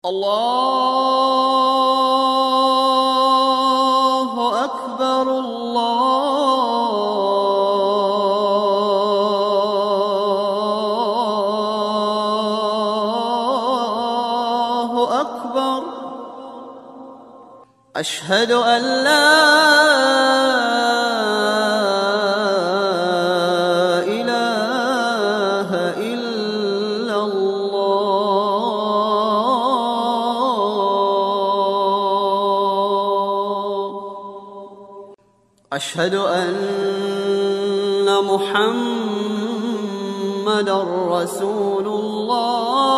الله أكبر الله أكبر أشهد أن لا إله إلا الله أشهد أن محمدًا رسول الله.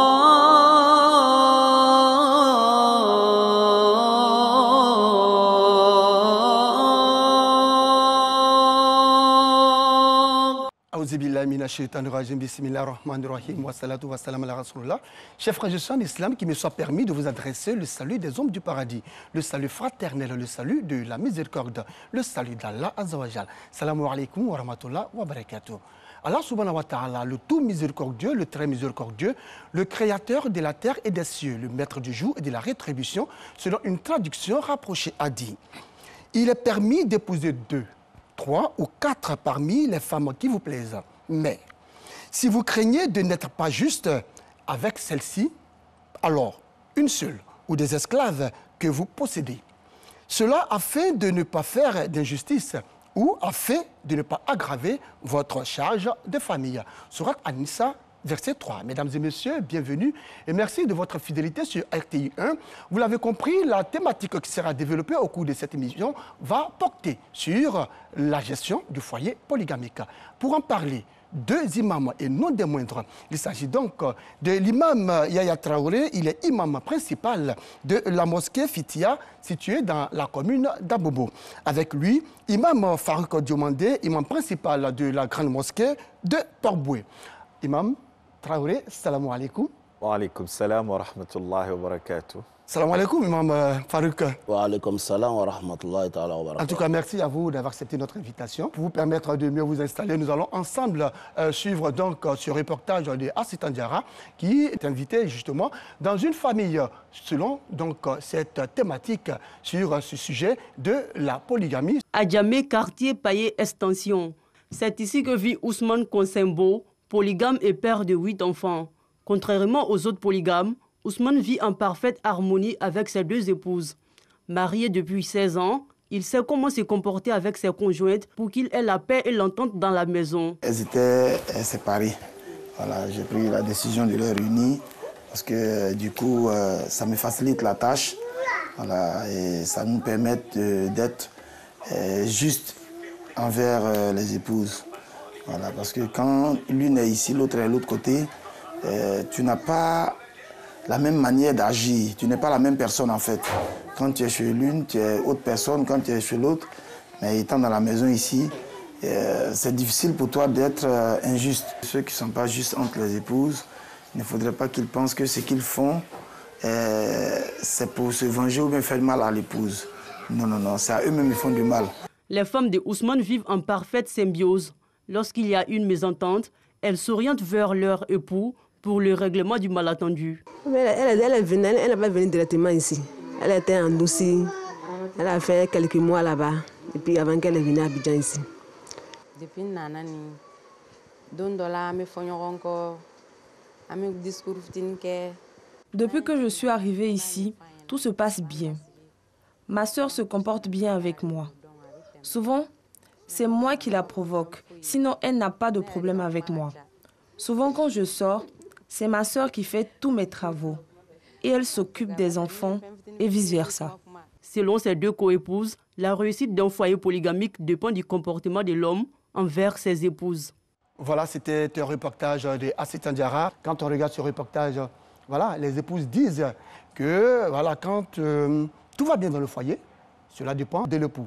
Aouzu billahi minash shaitanir rajim, bismillahir rahmanir rahim, wa salatu wa salam ala rasulullah. Chers frères et sœurs en islam, qu'il me soit permis de vous adresser le salut des hommes du paradis, le salut fraternel, le salut de la miséricorde, le salut d'Allah Azza wa Jal. Salamu alaikum wa rahmatullah wa barakatuh. Allah subhanahu wa ta'ala, le tout miséricordieux, le très miséricordieux, le créateur de la terre et des cieux, le maître du jour et de la rétribution, selon une traduction rapprochée, a dit: il est permis d'épouser 2, 3 ou 4 parmi les femmes qui vous plaisent. Mais si vous craignez de n'être pas juste avec celle-ci, alors une seule ou des esclaves que vous possédez. Cela afin de ne pas faire d'injustice ou afin de ne pas aggraver votre charge de famille. Sourate An-Nisa, verset 3. Mesdames et messieurs, bienvenue et merci de votre fidélité sur RTI 1. Vous l'avez compris, la thématique qui sera développée au cours de cette émission va porter sur la gestion du foyer polygamique. Pour en parler, 2 imams et non des moindres. Il s'agit donc de l'imam Yaya Traoré. Il est imam principal de la mosquée Fitia, située dans la commune d'Abobo. Avec lui, imam Farouk Diomandé, imam principal de la grande mosquée de Torboué. Imam Traoré, salam alaikum. Wa alaikum salam wa rahmatullahi wa barakatuh. Salam alaikum, imam Farouk. Wa alaikum salam wa rahmatullahi ta'ala wa barakatuh. En tout cas, merci à vous d'avoir accepté notre invitation. Pour vous permettre de mieux vous installer, nous allons ensemble suivre donc ce reportage de Assitan Diarra qui est invité justement dans une famille selon donc cette thématique sur ce sujet de la polygamie. À Djamé, quartier Paillé Extension. C'est ici que vit Ousmane Konsembo, polygame et père de 8 enfants. Contrairement aux autres polygames, Ousmane vit en parfaite harmonie avec ses 2 épouses. Marié depuis 16 ans, il sait comment se comporter avec ses conjointes pour qu'il ait la paix et l'entente dans la maison. Elles étaient séparées. Voilà, j'ai pris la décision de les réunir parce que du coup, ça me facilite la tâche. Voilà, et ça nous permet d'être juste envers les épouses. Voilà, parce que quand l'une est ici, l'autre est de l'autre côté, tu n'as pas la même manière d'agir. Tu n'es pas la même personne en fait. Quand tu es chez l'une, tu es autre personne. Quand tu es chez l'autre, mais étant dans la maison ici, c'est difficile pour toi d'être injuste. Ceux qui ne sont pas justes entre les épouses, il ne faudrait pas qu'ils pensent que ce qu'ils font, c'est pour se venger ou bien faire du mal à l'épouse. Non, non, non, c'est à eux-mêmes qui font du mal. Les femmes de Ousmane vivent en parfaite symbiose. Lorsqu'il y a une mésentente, elles s'orientent vers leur époux pour le règlement du malentendu. Elle est venue, elle n'est pas venue directement ici. Elle était en Douci. Elle a fait quelques mois là-bas. Et puis avant qu'elle vienne à Abidjan ici. Depuis Nanani, depuis que je suis arrivée ici, tout se passe bien. Ma sœur se comporte bien avec moi. Souvent, c'est moi qui la provoque. Sinon, elle n'a pas de problème avec moi. Souvent, quand je sors, c'est ma sœur qui fait tous mes travaux. Et elle s'occupe des enfants et vice-versa. Selon ses 2 coépouses, la réussite d'un foyer polygamique dépend du comportement de l'homme envers ses épouses. Voilà, c'était un reportage de Assitan Diarra. Quand on regarde ce reportage, voilà, les épouses disent que voilà, quand tout va bien dans le foyer, cela dépend de l'époux.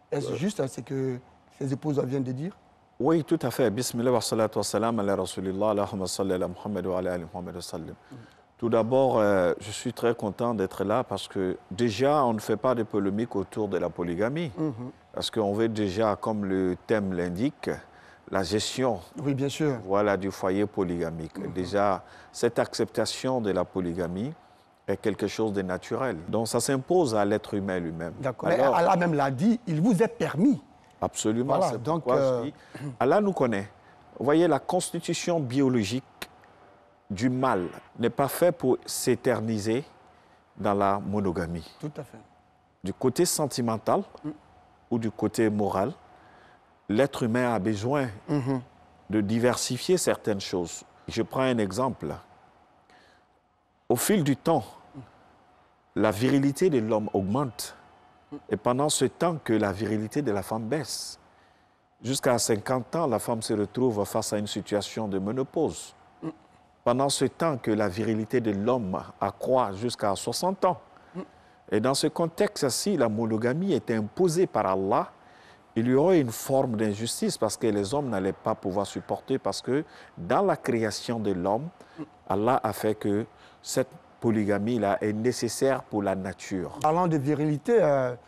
Est-ce juste ce que ces épouses viennent de dire? Oui, tout à fait. Bismillah wa salatu wa salam ala rasulillah, Allahumma salli ala Muhammad wa ala ali Muhammad wa sallim. Tout d'abord, je suis très content d'être là parce que déjà, on ne fait pas de polémique autour de la polygamie. Parce qu'on veut déjà, comme le thème l'indique, la gestion, oui, bien sûr, voilà, du foyer polygamique. Déjà, cette acceptation de la polygamie est quelque chose de naturel. Donc ça s'impose à l'être humain lui-même. D'accord. Allah même l'a dit, il vous est permis. Absolument. Voilà, c'est donc, pourquoi je dis, Allah nous connaît. Vous voyez, la constitution biologique du mâle n'est pas faite pour s'éterniser dans la monogamie. Tout à fait. Du côté sentimental ou du côté moral, l'être humain a besoin de diversifier certaines choses. Je prends un exemple. Au fil du temps, la virilité de l'homme augmente et pendant ce temps que la virilité de la femme baisse. Jusqu'à 50 ans, la femme se retrouve face à une situation de ménopause. Pendant ce temps que la virilité de l'homme accroît jusqu'à 60 ans. Et dans ce contexte-ci, la monogamie est imposée par Allah. Il y aurait une forme d'injustice parce que les hommes n'allaient pas pouvoir supporter parce que dans la création de l'homme, Allah a fait que cette polygamie-là est nécessaire pour la nature. Parlant de virilité,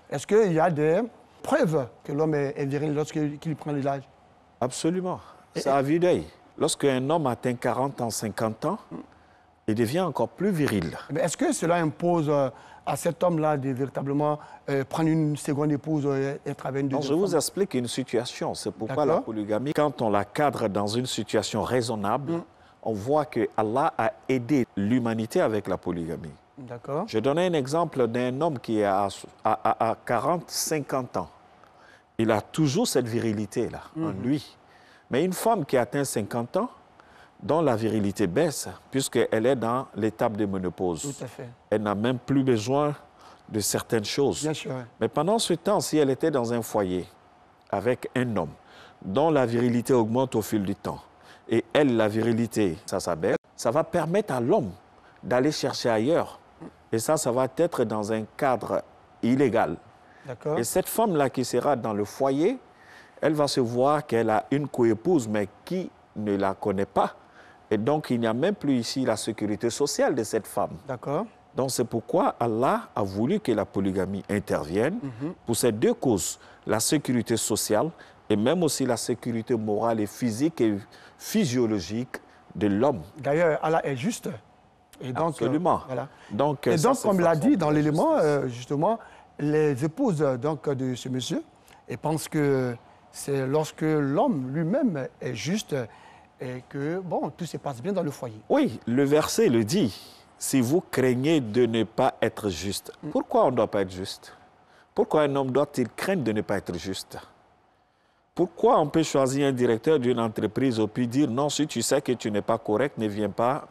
est-ce qu'il y a des preuves que l'homme est viril lorsqu'il prend l'âge? Absolument. C'est à vue d'œil. Lorsqu'un homme atteint 40 ans, 50 ans, il devient encore plus viril. Mais est-ce que cela impose à cet homme-là de véritablement prendre une seconde épouse et être avec une deuxième femme? Je vous explique une situation. C'est pourquoi la polygamie, quand on la cadre dans une situation raisonnable, on voit que Allah a aidé l'humanité avec la polygamie. D'accord. Je donnais un exemple d'un homme qui est à 40, 50 ans. Il a toujours cette virilité-là en lui. Mais une femme qui atteint 50 ans, dont la virilité baisse, puisqu'elle est dans l'étape de ménopause. Tout à fait. Elle n'a même plus besoin de certaines choses. Bien sûr. Mais pendant ce temps, si elle était dans un foyer avec un homme dont la virilité augmente au fil du temps, et elle, la virilité, ça s'abaisse, ça va permettre à l'homme d'aller chercher ailleurs. Et ça va être dans un cadre illégal. D'accord. Et cette femme-là qui sera dans le foyer, elle va se voir qu'elle a une coépouse, mais qui ne la connaît pas. Et donc, il n'y a même plus ici la sécurité sociale de cette femme. D'accord. Donc, c'est pourquoi Allah a voulu que la polygamie intervienne pour ces deux causes, la sécurité sociale et même aussi la sécurité morale et physique et physiologique de l'homme. D'ailleurs, Allah est juste. Et donc, absolument. Voilà. Donc, et donc, comme l'a dit dans l'élément, justement, les épouses donc, de ce monsieur et pensent que c'est lorsque l'homme lui-même est juste et que, bon, tout se passe bien dans le foyer. Oui, le verset le dit. Si vous craignez de ne pas être juste, pourquoi on ne doit pas être juste? Pourquoi un homme doit-il craindre de ne pas être juste? Pourquoi on peut choisir un directeur d'une entreprise et puis dire non, si tu sais que tu n'es pas correct, ne viens pas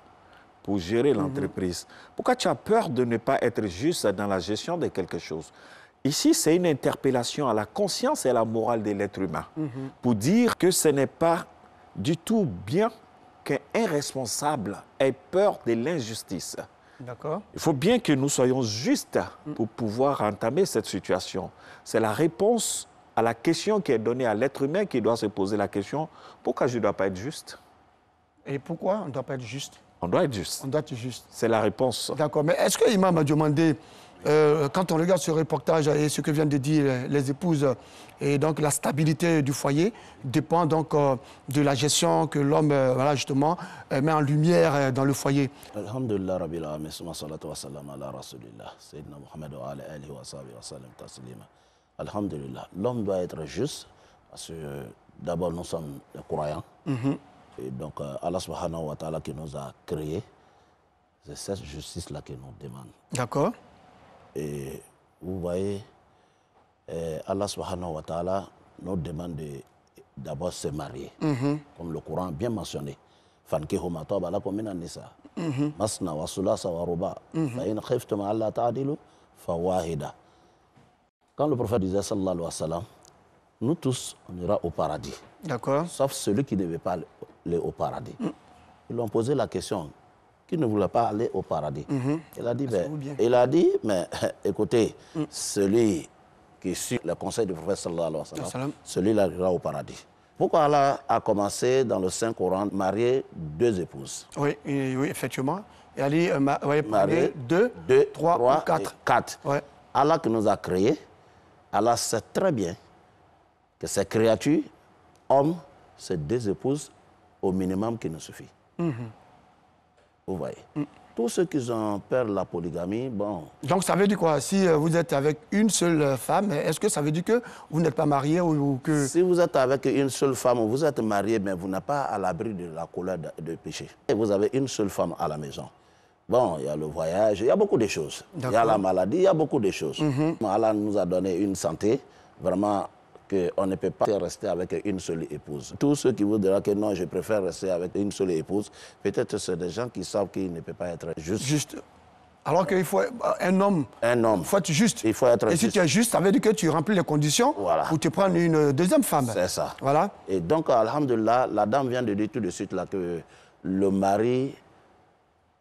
pour gérer l'entreprise? Pourquoi tu as peur de ne pas être juste dans la gestion de quelque chose? Ici, c'est une interpellation à la conscience et à la morale de l'être humain pour dire que ce n'est pas du tout bien qu'un responsable ait peur de l'injustice. D'accord. Il faut bien que nous soyons justes pour pouvoir entamer cette situation. C'est la réponse à la question qui est donnée à l'être humain qui doit se poser la question, pourquoi je ne dois pas être juste? Et pourquoi on ne doit pas être juste? On doit être juste. On doit être juste. C'est la réponse. D'accord. Mais est-ce que l'imam a demandé, quand on regarde ce reportage et ce que viennent de dire les épouses, et donc la stabilité du foyer dépend donc de la gestion que l'homme, voilà, justement, met en lumière dans le foyer. Alhamdulillah Rabbil Alamin, salatu wa salam ala Rasulillah, Sayyidina Muhammad wa ala alihi wa sahbihi wa sallam taslima. Alhamdulillah, l'homme doit être juste parce que d'abord nous sommes des croyants. Et donc Allah subhanahu wa ta'ala qui nous a créés, c'est cette justice-là qu'il nous demande. D'accord. Et vous voyez, Allah subhanahu wa ta'ala nous demande d'abord se marier, comme le Coran a bien mentionné. فَانْكِحُوا مَا طَابَ لَكُم مِّنَ النِّسَاءِ مَثْنَىٰ وَثُلَاثَ وَرُبَاعَ فَإِنْ خِفْتُمْ أَلَّا تَعْدِلُوا فَوَاحِدَةً. Quand le prophète disait sallallahu alayhi wa sallam, nous tous, on ira au paradis. D'accord. Sauf celui qui ne veut pas aller au paradis. Ils lui ont posé la question, qui ne voulait pas aller au paradis? Il a dit, mais écoutez, celui qui suit le conseil du prophète sallallahu alayhi wa sallam, celui-là ira au paradis. Pourquoi Allah a commencé dans le Saint-Coran marier deux épouses? Oui, oui, effectivement. Et Ali marier deux, trois ou quatre. Quatre. Ouais. Allah qui nous a créés, Allah sait très bien que ces créatures, hommes, c'est deux épouses au minimum qui nous suffit. Vous voyez. Tous ceux qui ont peur de la polygamie, bon... Donc ça veut dire quoi? Si vous êtes avec une seule femme, est-ce que ça veut dire que vous n'êtes pas marié ou que... Si vous êtes avec une seule femme, vous êtes marié, mais vous n'êtes pas à l'abri de la colère de péché. Et vous avez une seule femme à la maison. Bon, il y a le voyage, il y a beaucoup de choses. Il y a la maladie, il y a beaucoup de choses. Allah nous a donné une santé, vraiment, qu'on ne peut pas rester avec une seule épouse. Tous ceux qui vous diront que non, je préfère rester avec une seule épouse, peut-être c'est des gens qui savent qu'il ne peut pas être juste. Alors qu'il faut un homme. Il faut être juste. Il faut être Et si tu es juste, ça veut dire que tu remplis les conditions pour te prendre une deuxième femme. C'est ça. Voilà. Et donc, alhamdoulilah, la dame vient de dire tout de suite là que le mari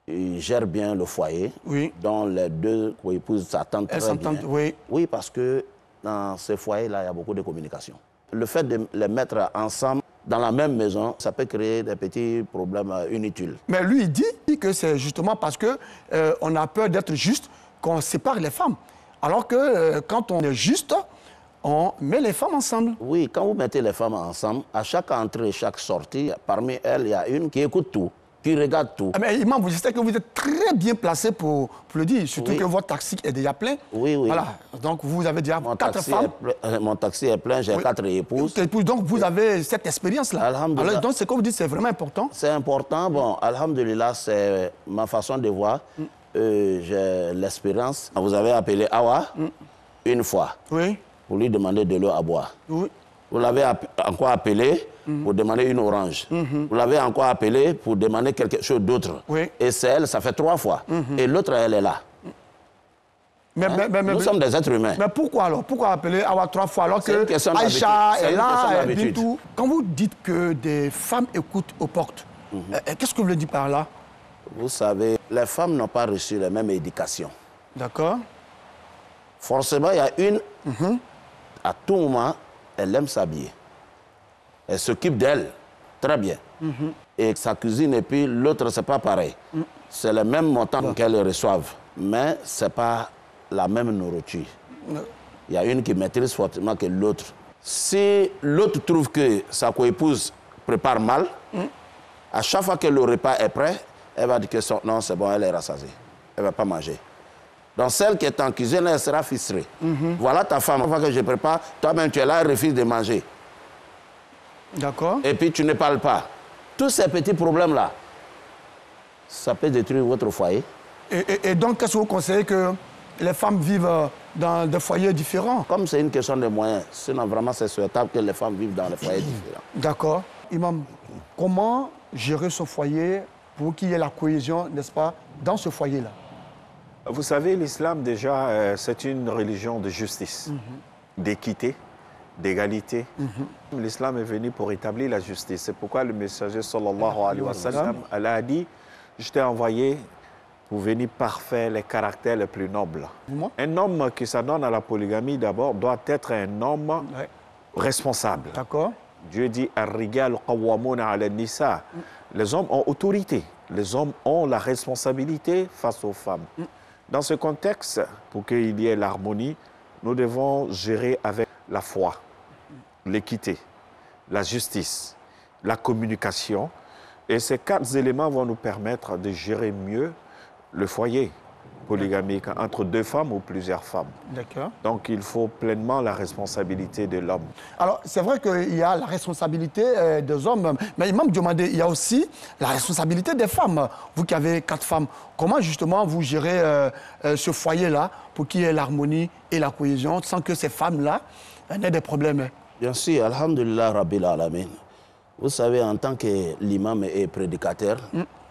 il gère bien le foyer, dont les deux épouses s'attendent très bien. Oui, parce que dans ce foyer-là, il y a beaucoup de communication. Le fait de les mettre ensemble dans la même maison, ça peut créer des petits problèmes inutiles. Mais lui, il dit que c'est justement parce qu'on a peur d'être juste qu'on sépare les femmes. Alors que quand on est juste, on met les femmes ensemble. Oui, quand vous mettez les femmes ensemble, à chaque entrée et chaque sortie, parmi elles, il y a une qui écoute tout, qui regarde tout. Mais Imam, vous savez que vous êtes très bien placé pour le dire, surtout que votre taxi est déjà plein. Oui, oui. Voilà, donc vous avez déjà 4 femmes. Mon taxi est plein, j'ai 4 épouses. Donc vous avez cette expérience-là. Alors donc ce que vous dites, c'est vraiment important. C'est important, bon, alhamdoulilah, c'est ma façon de voir. J'ai l'expérience. Vous avez appelé Awa une fois pour lui demander de l'eau à boire. Vous l'avez encore appelé pour demander une orange. Vous l'avez encore appelé pour demander quelque chose d'autre. Et c'est elle, ça fait 3 fois. Et l'autre, elle est là. Nous sommes des êtres humains. Mais pourquoi alors? Pourquoi appeler Awa 3 fois alors que Aïcha est là et tout? Quand vous dites que des femmes écoutent aux portes, qu'est-ce que vous voulez dire par là? Vous savez, les femmes n'ont pas reçu la même éducation. D'accord. Forcément, il y a une, à tout moment, elle aime s'habiller. Elle s'occupe d'elle, très bien. Et sa cuisine, et puis l'autre, c'est pas pareil. C'est le même montant qu'elles reçoivent, mais c'est pas la même nourriture. Il y a une qui maîtrise fortement que l'autre. Si l'autre trouve que sa coépouse prépare mal, à chaque fois que le repas est prêt, elle va dire que non, c'est bon, elle est rassasiée. Elle ne va pas manger. Donc celle qui est en cuisine, elle sera fistrée. Voilà ta femme, avant que je prépare, toi-même tu es là, elle refuse de manger. D'accord. Et puis tu ne parles pas. Tous ces petits problèmes-là, ça peut détruire votre foyer. Et donc, qu'est-ce que vous conseillez que les femmes vivent dans des foyers différents? Comme c'est une question de moyens, sinon vraiment c'est souhaitable que les femmes vivent dans des foyers différents. D'accord. Imam, comment gérer ce foyer pour qu'il y ait la cohésion, n'est-ce pas, dans ce foyer-là? Vous savez, l'islam, déjà, c'est une religion de justice, d'équité, d'égalité. L'islam est venu pour établir la justice. C'est pourquoi le messager, sallallahu alayhi wa sallam, elle a dit, je t'ai envoyé pour venir parfaire les caractères les plus nobles. Un homme qui s'adonne à la polygamie, d'abord, doit être un homme responsable. D'accord. Dieu dit, ar-rigal qawwamuna ala nisa. Les hommes ont autorité. Les hommes ont la responsabilité face aux femmes. Dans ce contexte, pour qu'il y ait l'harmonie, nous devons gérer avec la foi, l'équité, la justice, la communication. Et ces 4 éléments vont nous permettre de gérer mieux le foyer polygamique entre 2 femmes ou plusieurs femmes. D'accord. Donc il faut pleinement la responsabilité de l'homme. Alors c'est vrai qu'il y a la responsabilité des hommes, mais Imam Diomandé, il y a aussi la responsabilité des femmes. Vous qui avez 4 femmes, comment justement vous gérez ce foyer-là pour qu'il y ait l'harmonie et la cohésion sans que ces femmes-là n'aient des problèmes? Bien sûr, alhamdulillah rabbil alamin. Vous savez, en tant que l'imam et prédicateur,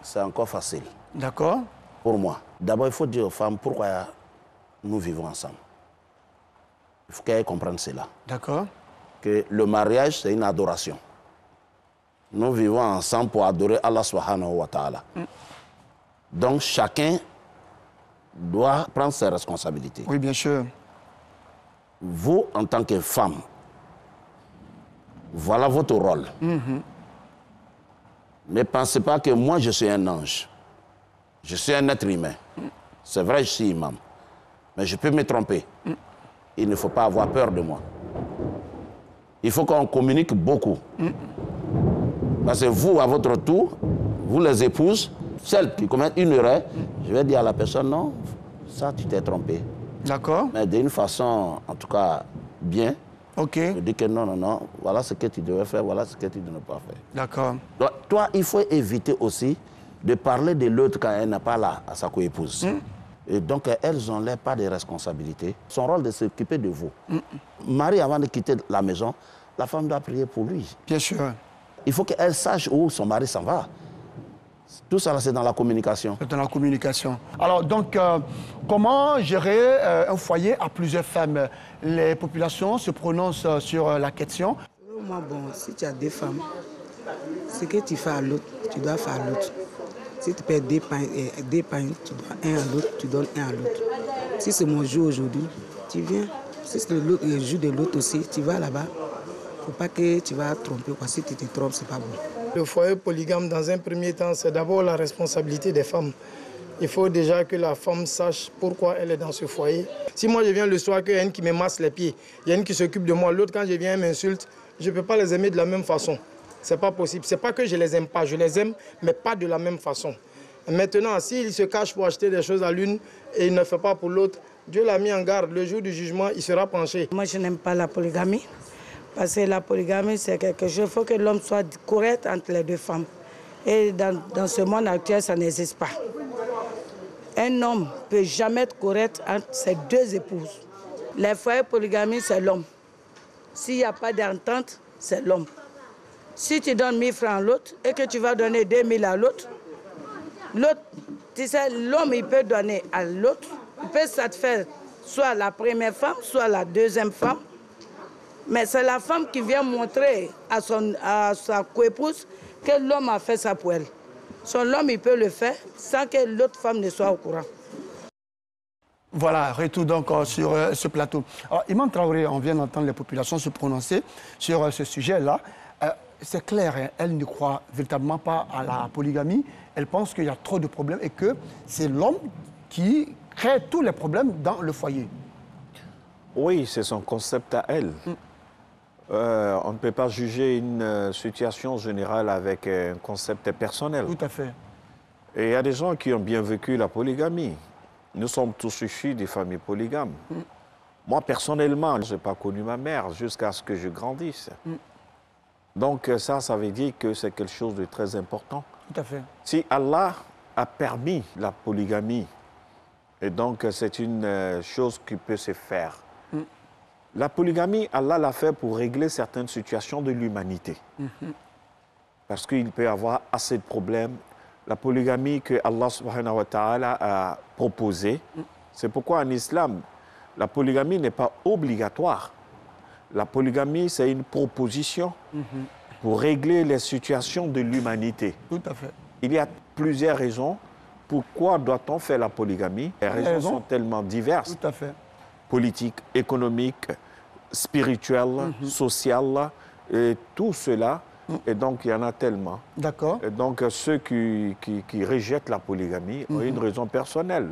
c'est encore facile. D'accord. Pour moi. D'abord, il faut dire aux femmes pourquoi nous vivons ensemble. Il faut qu'elles comprennent cela. D'accord. Que le mariage, c'est une adoration. Nous vivons ensemble pour adorer Allah subhanahu wa ta'ala. Donc, chacun doit prendre ses responsabilités. Oui, bien sûr. Vous, en tant que femme, voilà votre rôle. Ne pensez pas que moi, je suis un ange. Je suis un être humain. C'est vrai, je suis imam. Mais je peux me tromper. Il ne faut pas avoir peur de moi. Il faut qu'on communique beaucoup. Parce que vous, à votre tour, vous les épouses, celle qui commet une erreur, je vais dire à la personne, non, ça tu t'es trompé. D'accord. Mais d'une façon, en tout cas, bien. Ok. Je dis que non, non, non, voilà ce que tu devais faire, voilà ce que tu ne devais pas faire. D'accord. Donc, toi, il faut éviter aussi de parler de l'autre quand elle n'est pas là, à sa coépouse. Et donc, elles ont l'air pas de responsabilité. Son rôle de s'occuper de vous. Marie, avant de quitter la maison, la femme doit prier pour lui. Bien sûr. Il faut qu'elle sache où son mari s'en va. Tout ça, c'est dans la communication. C'est dans la communication. Alors, donc, comment gérer un foyer à plusieurs femmes? Les populations se prononcent sur la question. Moi, bon, si tu as deux femmes, ce que tu fais à l'autre, tu dois faire à l'autre. Si tu perds deux pains, tu dois un à l'autre, tu donnes un à l'autre. Si c'est mon jour aujourd'hui, tu viens. Si c'est le jour de l'autre aussi, tu vas là-bas. Il ne faut pas que tu vas tromper. Si tu te trompes, ce n'est pas bon. Le foyer polygame, dans un premier temps, c'est d'abord la responsabilité des femmes. Il faut déjà que la femme sache pourquoi elle est dans ce foyer. Si moi je viens le soir, qu'il y a une qui me masse les pieds, il y a une qui s'occupe de moi, l'autre quand je viens m'insulte, je ne peux pas les aimer de la même façon. Ce n'est pas possible. Ce n'est pas que je les aime pas, je les aime, mais pas de la même façon. Maintenant, s'il se cache pour acheter des choses à l'une et il ne fait pas pour l'autre, Dieu l'a mis en garde. Le jour du jugement, il sera penché. Moi, je n'aime pas la polygamie. Parce que la polygamie, c'est quelque chose, il faut que l'homme soit correct entre les deux femmes. Et dans ce monde actuel, ça n'existe pas. Un homme ne peut jamais être correct entre ses deux épouses. Les foyers polygamie, c'est l'homme. S'il n'y a pas d'entente, c'est l'homme. Si tu donnes 1000 francs à l'autre et que tu vas donner 2000 à l'autre, tu sais, l'homme, il peut donner à l'autre, il peut satisfaire soit la première femme, soit la deuxième femme. Mais c'est la femme qui vient montrer à sa coépouse que l'homme a fait ça pour elle. L'homme, il peut le faire sans que l'autre femme ne soit au courant. Voilà, retour donc sur ce plateau. Alors, Imam Traoré, on vient d'entendre les populations se prononcer sur ce sujet-là. C'est clair, hein, elles ne croient véritablement pas à la polygamie. Elles pensent qu'il y a trop de problèmes et que c'est l'homme qui crée tous les problèmes dans le foyer. Oui, c'est son concept à elle. On ne peut pas juger une situation générale avec un concept personnel. Tout à fait. Et il y a des gens qui ont bien vécu la polygamie. Nous sommes tous issus des familles polygames. Moi, personnellement, je n'ai pas connu ma mère jusqu'à ce que je grandisse. Donc ça veut dire que c'est quelque chose de très important. Tout à fait. Si Allah a permis la polygamie, et donc c'est une chose qui peut se faire. La polygamie, Allah l'a fait pour régler certaines situations de l'humanité. Parce qu'il peut y avoir assez de problèmes. La polygamie que Allah subhanahu wa ta'ala a proposée, c'est pourquoi en islam, la polygamie n'est pas obligatoire. La polygamie, c'est une proposition pour régler les situations de l'humanité. Tout à fait. Il y a plusieurs raisons. Pourquoi doit-on faire la polygamie? Les raisons sont tellement diverses. Tout à fait. Politique, économique, spirituelle, sociale, et tout cela. Et donc, il y en a tellement. D'accord. Et donc, ceux qui rejettent la polygamie ont une raison personnelle,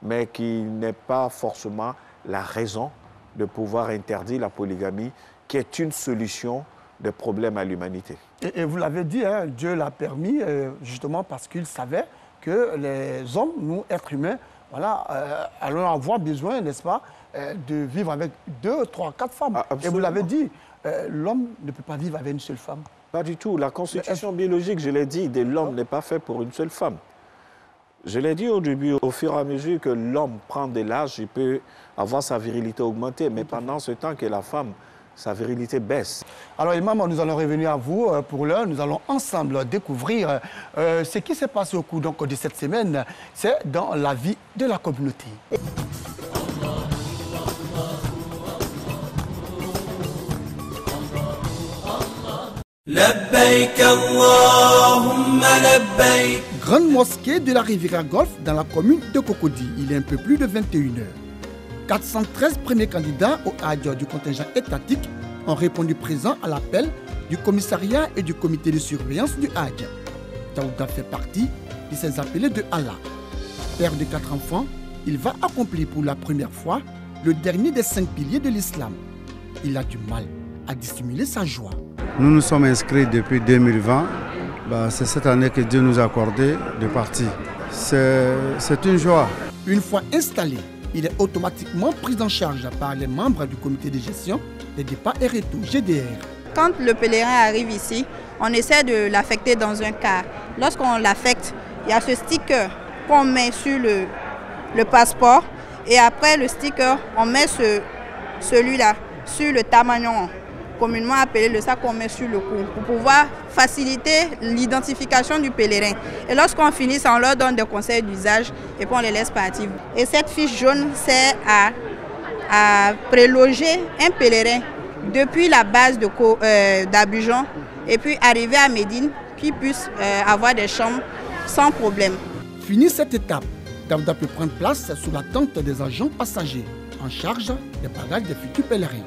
mais qui n'est pas forcément la raison de pouvoir interdire la polygamie, qui est une solution des problèmes à l'humanité. Et vous l'avez dit, hein, Dieu l'a permis justement parce qu'il savait que les hommes, nous, êtres humains, voilà, allons avoir besoin, n'est-ce pas, de vivre avec 2, 3, 4 femmes. Et vous l'avez dit, l'homme ne peut pas vivre avec une seule femme. Pas du tout. La constitution biologique, je l'ai dit, de l'homme n'est pas faite pour une seule femme. Je l'ai dit au début, au fur et à mesure que l'homme prend de l'âge, il peut avoir sa virilité augmentée, mais pendant ce temps que la femme, sa virilité baisse. Alors Imam, nous allons revenir à vous pour l'heure. Nous allons ensemble découvrir ce qui s'est passé au cours donc, de cette semaine. C'est dans la vie de la communauté. Grande mosquée de la Riviera Golf dans la commune de Cocody. Il est un peu plus de 21h. 413 premiers candidats au Hajj du contingent étatique ont répondu présent à l'appel du commissariat et du comité de surveillance du Hajj. Daouda fait partie de ces appelés de Allah. Père de 4 enfants, il va accomplir pour la première fois le dernier des 5 piliers de l'islam. Il a du mal à dissimuler sa joie. Nous nous sommes inscrits depuis 2020 C'est cette année que Dieu nous a accordé de partir. C'est une joie. Une fois installé, il est automatiquement pris en charge par les membres du comité de gestion des départs et retours GDR. Quand le pèlerin arrive ici, on essaie de l'affecter dans un car. Lorsqu'on l'affecte, il y a ce sticker qu'on met sur le passeport et après le sticker, on met celui-là sur le tamagnon, communément appelé le sac qu'on met sur le cou, pour pouvoir faciliter l'identification du pèlerin. Et lorsqu'on finit, on leur donne des conseils d'usage et puis on les laisse partir. Et cette fiche jaune sert à préloger un pèlerin depuis la base d'Abidjan et puis arriver à Médine, qui puisse avoir des chambres sans problème. Fini cette étape, Daouda peut prendre place sous la tente des agents passagers en charge des bagages des futurs pèlerins.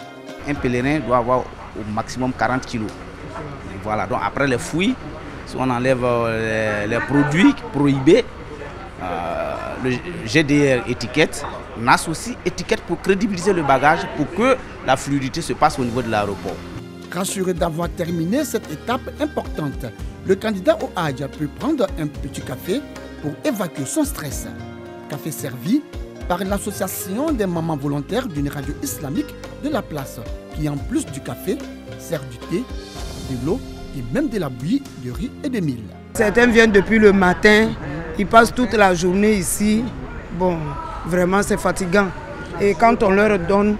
Un pèlerin doit avoir au maximum 40 kilos. Voilà, donc après les fouilles, si on enlève les produits prohibés, le GDR étiquette, NAS aussi étiquette pour crédibiliser le bagage pour que la fluidité se passe au niveau de l'aéroport. Rassuré d'avoir terminé cette étape importante, le candidat au Hajj peut prendre un petit café pour évacuer son stress. Café servi par l'association des mamans volontaires d'une radio islamique de la place, qui en plus du café, sert du thé, de l'eau et même de la bouillie de riz et de mil. Certains viennent depuis le matin, ils passent toute la journée ici. Bon, vraiment c'est fatigant. Et quand on leur donne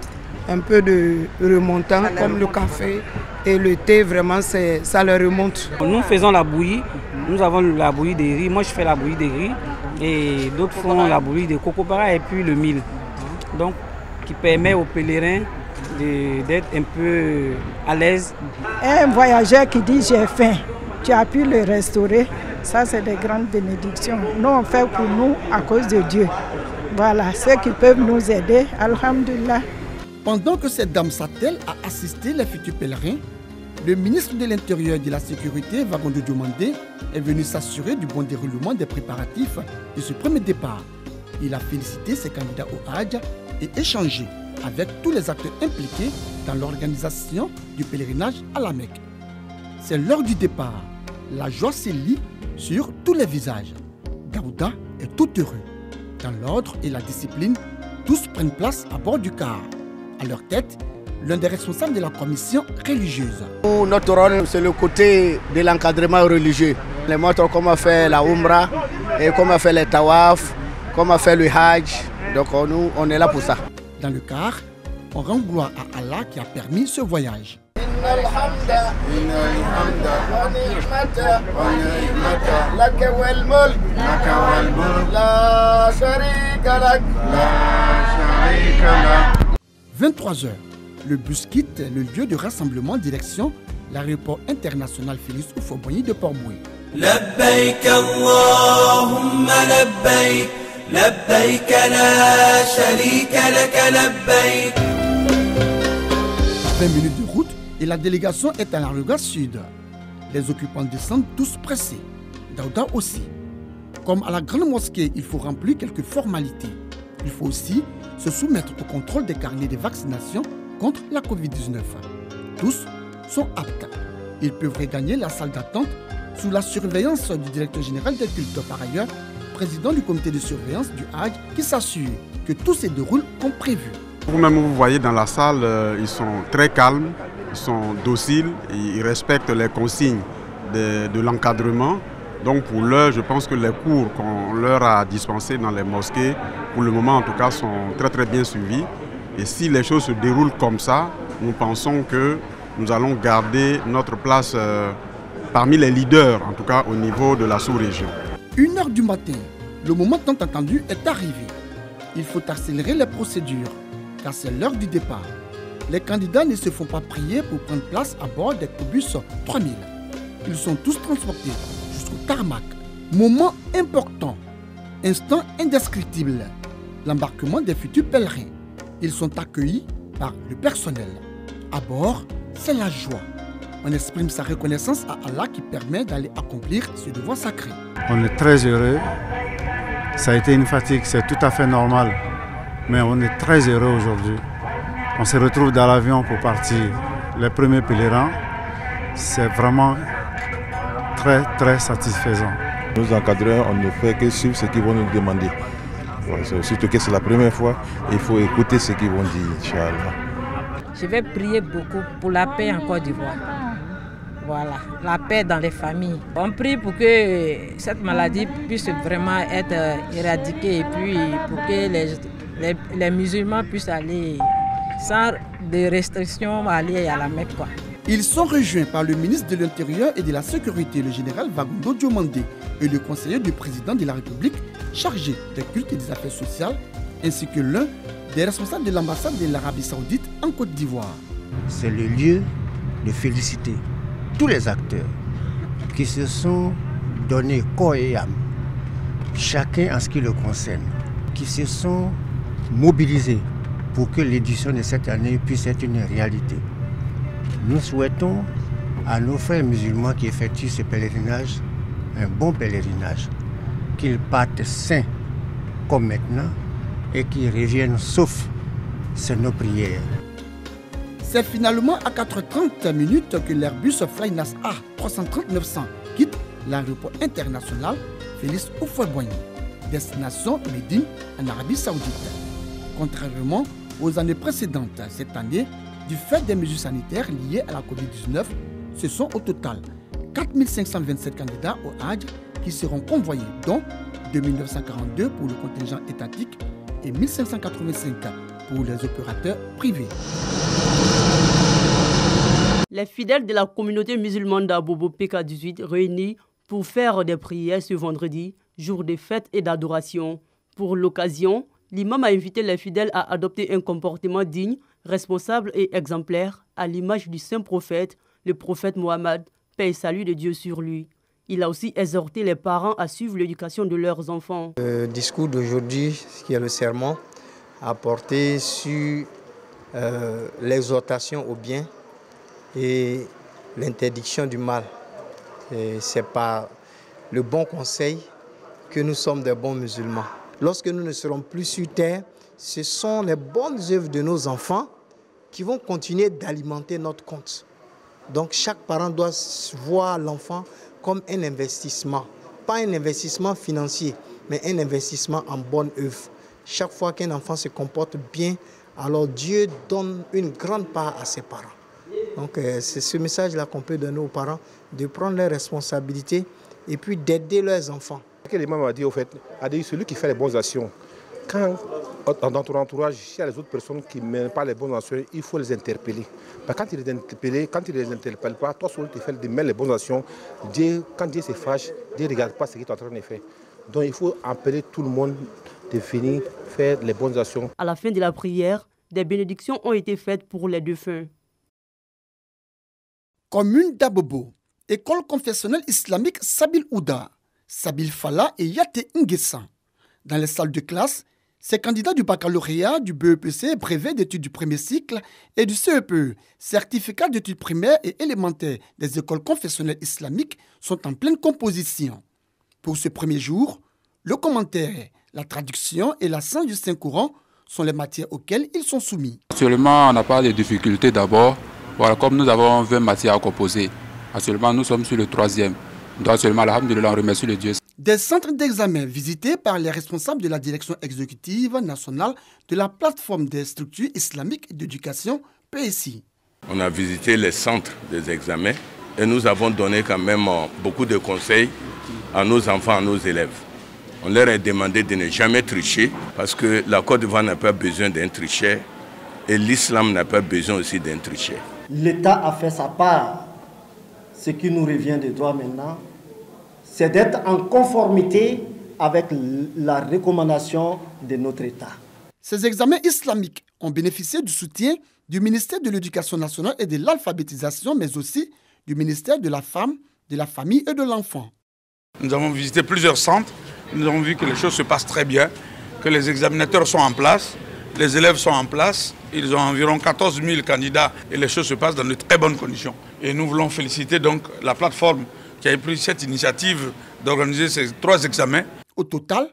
un peu de remontant, comme le café et le thé, vraiment ça leur remonte. Nous faisons la bouillie, nous avons la bouillie de riz, moi je fais la bouillie de riz et d'autres font la bouillie de cocobara et puis le mil. Donc qui permet aux pèlerins d'être un peu à l'aise. Un voyageur qui dit j'ai faim, tu as pu le restaurer, ça c'est des grandes bénédictions. Nous on fait pour nous à cause de Dieu. Voilà, ceux qui peuvent nous aider, alhamdulillah. Pendant que cette dame s'attelle à assister les futurs pèlerins, le ministre de l'Intérieur et de la Sécurité, Vagondo Diomandé, est venu s'assurer du bon déroulement des préparatifs de ce premier départ. Il a félicité ses candidats au Hajj et échangé avec tous les acteurs impliqués dans l'organisation du pèlerinage à la Mecque. C'est l'heure du départ. La joie se lit sur tous les visages. Daouda est tout heureux. Dans l'ordre et la discipline, tous prennent place à bord du car. À leur tête, l'un des responsables de la commission religieuse. Notre rôle, c'est le côté de l'encadrement religieux. Les montrent comment faire la Umrah, et comment faire les tawaf, comment faire le Hajj. Donc nous, on est là pour ça. Dans le car, on rend gloire à Allah qui a permis ce voyage. « 23h, le bus quitte le lieu de rassemblement direction l'aéroport international Félix Houphouët-Boigny de Port-Bouët. لبيك اللهم لبيك لبيك لا شريك لك لبيك. 20 minutes de route et la délégation est à la regard sud. Les occupants descendent tous pressés. Daouda aussi. Comme à la grande mosquée, il faut remplir quelques formalités. Il faut aussi se soumettre au contrôle des carnets de vaccination contre la Covid-19. Tous sont aptes. Ils peuvent regagner la salle d'attente sous la surveillance du directeur général des cultes, par ailleurs, président du comité de surveillance du Hajj, qui s'assure que tout se déroule comme prévu. Vous-même, vous voyez dans la salle, ils sont très calmes, ils sont dociles, ils respectent les consignes de l'encadrement. Donc pour l'heure, je pense que les cours qu'on leur a dispensés dans les mosquées, pour le moment en tout cas, sont très bien suivis. Et si les choses se déroulent comme ça, nous pensons que nous allons garder notre place parmi les leaders, en tout cas au niveau de la sous-région. 1h du matin, le moment tant attendu est arrivé. Il faut accélérer les procédures, car c'est l'heure du départ. Les candidats ne se font pas prier pour prendre place à bord des Cobus 3000. Ils sont tous transportés jusqu'au tarmac. Moment important, instant indescriptible, l'embarquement des futurs pèlerins. Ils sont accueillis par le personnel. À bord, c'est la joie. On exprime sa reconnaissance à Allah qui permet d'aller accomplir ce devoir sacré. On est très heureux. Ça a été une fatigue, c'est tout à fait normal. Mais on est très heureux aujourd'hui. On se retrouve dans l'avion pour partir. Les premiers pèlerins, c'est vraiment très satisfaisant. Nous encadreurs, on ne fait que suivre ce qu'ils vont nous demander. Surtout que c'est la première fois, il faut écouter ce qu'ils vont dire, Inch'Allah. Je vais prier beaucoup pour la paix en Côte d'Ivoire. Voilà, la paix dans les familles. On prie pour que cette maladie puisse vraiment être éradiquée et puis pour que les musulmans puissent aller sans des restrictions, aller à la Mecque, quoi. Ils sont rejoints par le ministre de l'Intérieur et de la Sécurité, le général Vagundo Diomandé, et le conseiller du président de la République chargé des cultes et des affaires sociales, ainsi que l'un des responsables de l'ambassade de l'Arabie Saoudite en Côte d'Ivoire. C'est le lieu de féliciter tous les acteurs qui se sont donnés corps et âme, chacun en ce qui le concerne, qui se sont mobilisés pour que l'édition de cette année puisse être une réalité. Nous souhaitons à nos frères musulmans qui effectuent ce pèlerinage un bon pèlerinage, qu'ils partent sains comme maintenant et qu'ils reviennent saufs. C'est nos prières. C'est finalement à 4h30 que l'Airbus Flynas A330-900 quitte l'aéroport international Félix Houphouët-Boigny, destination Médine en Arabie Saoudite. Contrairement aux années précédentes, cette année, du fait des mesures sanitaires liées à la Covid-19, ce sont au total 4527 candidats au Hajj qui seront convoyés, dont 2942 pour le contingent étatique et 1585 pour les opérateurs privés. Les fidèles de la communauté musulmane d'Abobo PK18 réunis pour faire des prières ce vendredi, jour de fête et d'adoration. Pour l'occasion, l'imam a invité les fidèles à adopter un comportement digne, responsable et exemplaire, à l'image du saint prophète, le prophète Mohammed, paix et salut de Dieu sur lui. Il a aussi exhorté les parents à suivre l'éducation de leurs enfants. Le discours d'aujourd'hui, qui est le sermon, a porté sur l'exhortation au bien et l'interdiction du mal. C'est par le bon conseil que nous sommes des bons musulmans. Lorsque nous ne serons plus sur terre, ce sont les bonnes œuvres de nos enfants qui vont continuer d'alimenter notre compte. Donc chaque parent doit voir l'enfant comme un investissement. Pas un investissement financier, mais un investissement en bonne œuvre. Chaque fois qu'un enfant se comporte bien, alors Dieu donne une grande part à ses parents. Donc c'est ce message-là qu'on peut donner aux parents, de prendre leurs responsabilités et puis d'aider leurs enfants. Ce que l'imam a dit, au fait, a dit celui qui fait les bonnes actions, quand dans ton entourage, s'il y a les autres personnes qui ne mènent pas les bonnes actions, il faut les interpeller. Quand il ne les interpelle pas, toi seul tu fais de mettre les bonnes actions. Quand Dieu se fâche, Dieu ne regarde pas ce qu'il est en train de faire. Donc il faut appeler tout le monde de venir faire les bonnes actions. À la fin de la prière, des bénédictions ont été faites pour les défunts. Commune d'Abobo, école confessionnelle islamique Sabil Ouda, Sabil Fala et Yate Ngessa. Dans les salles de classe, ces candidats du baccalauréat, du BEPC, brevet d'études du premier cycle et du CEPE, certificat d'études primaires et élémentaires des écoles confessionnelles islamiques, sont en pleine composition. Pour ce premier jour, le commentaire, la traduction et la science du Saint-Courant sont les matières auxquelles ils sont soumis. Actuellement, on n'a pas de difficultés d'abord. Voilà, comme nous avons 20 matières à composer. Actuellement, nous sommes sur le 3e. Donc seulement, alhamdoulilah, on remercie le Dieu. Des centres d'examen visités par les responsables de la direction exécutive nationale de la plateforme des structures islamiques d'éducation PSI. On a visité les centres des examens et nous avons donné quand même beaucoup de conseils à nos enfants, à nos élèves. On leur a demandé de ne jamais tricher parce que la Côte d'Ivoire n'a pas besoin d'un tricheur et l'islam n'a pas besoin aussi d'un tricheur. L'État a fait sa part. Ce qui nous revient de droit maintenant, c'est d'être en conformité avec la recommandation de notre État. Ces examens islamiques ont bénéficié du soutien du ministère de l'Éducation nationale et de l'alphabétisation, mais aussi du ministère de la Femme, de la Famille et de l'Enfant. Nous avons visité plusieurs centres, nous avons vu que les choses se passent très bien, que les examinateurs sont en place, les élèves sont en place, ils ont environ 14 000 candidats et les choses se passent dans de très bonnes conditions. Et nous voulons féliciter donc la plateforme qui a pris cette initiative d'organiser ces 3 examens. Au total,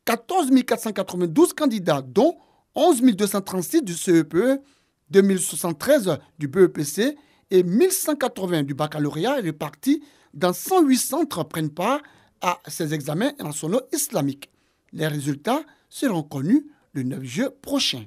14 492 candidats, dont 11 236 du CEPE, 2073 du BEPC et 1180 du baccalauréat répartis dans 108 centres prennent part à ces examens nationaux islamiques. Les résultats seront connus le 9 juillet prochain.